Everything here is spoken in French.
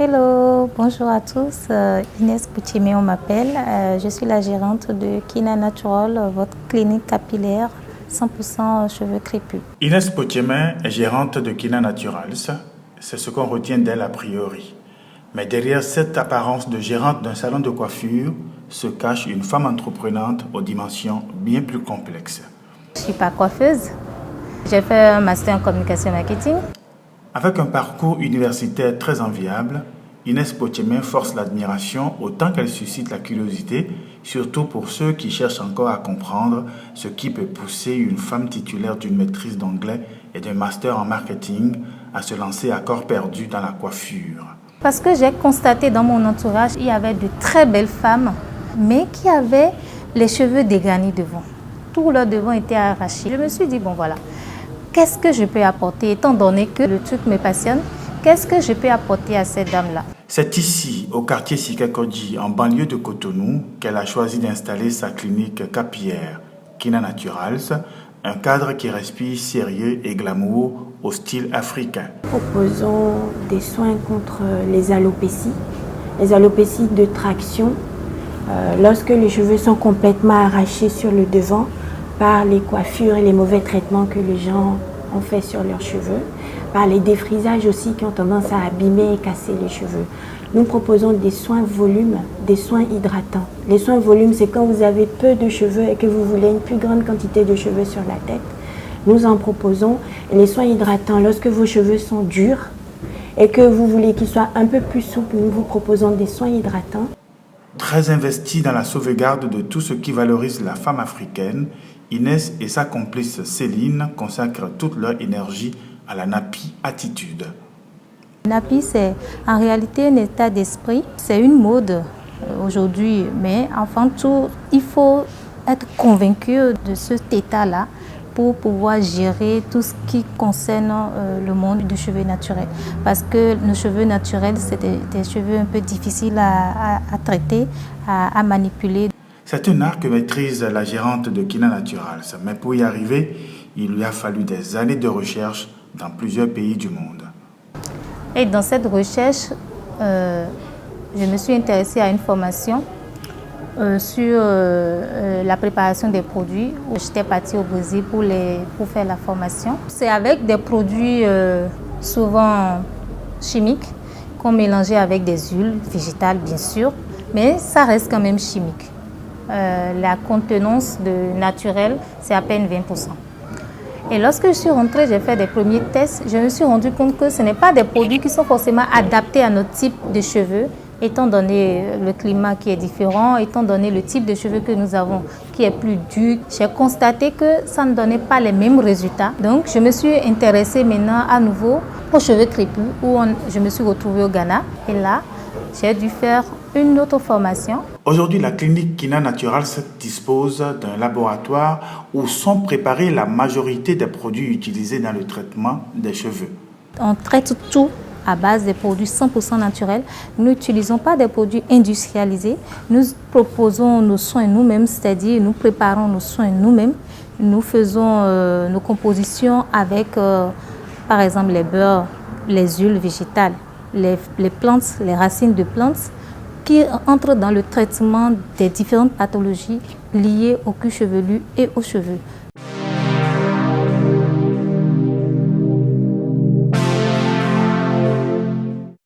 Hello, bonjour à tous. Inès Boutimé, on m'appelle. Je suis la gérante de Kina Natural, votre clinique capillaire 100% cheveux crépus. Inès Boutimé est gérante de Kina Naturals. C'est ce qu'on retient d'elle a priori. Mais derrière cette apparence de gérante d'un salon de coiffure se cache une femme entreprenante aux dimensions bien plus complexes. Je ne suis pas coiffeuse. J'ai fait un master en communication marketing. Avec un parcours universitaire très enviable, Inès Boutimé force l'admiration autant qu'elle suscite la curiosité, surtout pour ceux qui cherchent encore à comprendre ce qui peut pousser une femme titulaire d'une maîtrise d'anglais et d'un master en marketing à se lancer à corps perdu dans la coiffure. Parce que j'ai constaté dans mon entourage, il y avait de très belles femmes, mais qui avaient les cheveux dégarnis devant. Tout leur devant était arraché. Je me suis dit, bon voilà, qu'est-ce que je peux apporter, étant donné que le truc me passionne, qu'est-ce que je peux apporter à cette dame-là? C'est ici, au quartier Sikakodji, en banlieue de Cotonou, qu'elle a choisi d'installer sa clinique capillaire, Kina Naturals, un cadre qui respire sérieux et glamour au style africain. Nous proposons des soins contre les alopécies de traction, lorsque les cheveux sont complètement arrachés sur le devant par les coiffures et les mauvais traitements que les gens ont fait sur leurs cheveux, par les défrisages aussi qui ont tendance à abîmer et casser les cheveux. Nous proposons des soins volume, des soins hydratants. Les soins volume, c'est quand vous avez peu de cheveux et que vous voulez une plus grande quantité de cheveux sur la tête. Nous en proposons. Les soins hydratants, lorsque vos cheveux sont durs et que vous voulez qu'ils soient un peu plus souples, nous vous proposons des soins hydratants. Très investie dans la sauvegarde de tout ce qui valorise la femme africaine, Inès et sa complice Céline consacrent toute leur énergie à la nappy attitude. Nappy, c'est en réalité un état d'esprit. C'est une mode aujourd'hui, mais avant tout, il faut être convaincu de cet état-là pour pouvoir gérer tout ce qui concerne le monde du cheveu naturel. Parce que nos cheveux naturels, c'est des cheveux un peu difficiles à traiter, à manipuler. C'est un art que maîtrise la gérante de Kina Naturals, mais pour y arriver, il lui a fallu des années de recherche dans plusieurs pays du monde. Et dans cette recherche, je me suis intéressée à une formation sur la préparation des produits. J'étais partie au Brésil pour faire la formation. C'est avec des produits souvent chimiques qu'on mélangeait avec des huiles végétales, bien sûr, mais ça reste quand même chimique. La contenance naturelle, c'est à peine 20%. Et lorsque je suis rentrée, j'ai fait des premiers tests, je me suis rendu compte que ce n'est pas des produits qui sont forcément adaptés à notre type de cheveux, étant donné le climat qui est différent, étant donné le type de cheveux que nous avons qui est plus dur. J'ai constaté que ça ne donnait pas les mêmes résultats. Donc je me suis intéressée maintenant à nouveau aux cheveux crépus, où je me suis retrouvée au Ghana. Et là, j'ai dû faire une autre formation. Aujourd'hui, la clinique Kina Naturals dispose d'un laboratoire où sont préparés la majorité des produits utilisés dans le traitement des cheveux. On traite tout à base des produits 100% naturels. Nous n'utilisons pas des produits industrialisés. Nous proposons nos soins nous-mêmes, c'est-à-dire nous préparons nos soins nous-mêmes. Nous faisons nos compositions avec, par exemple, les beurres, les huiles végétales, les plantes, les racines de plantes, qui entrent dans le traitement des différentes pathologies liées au cuir chevelu et aux cheveux.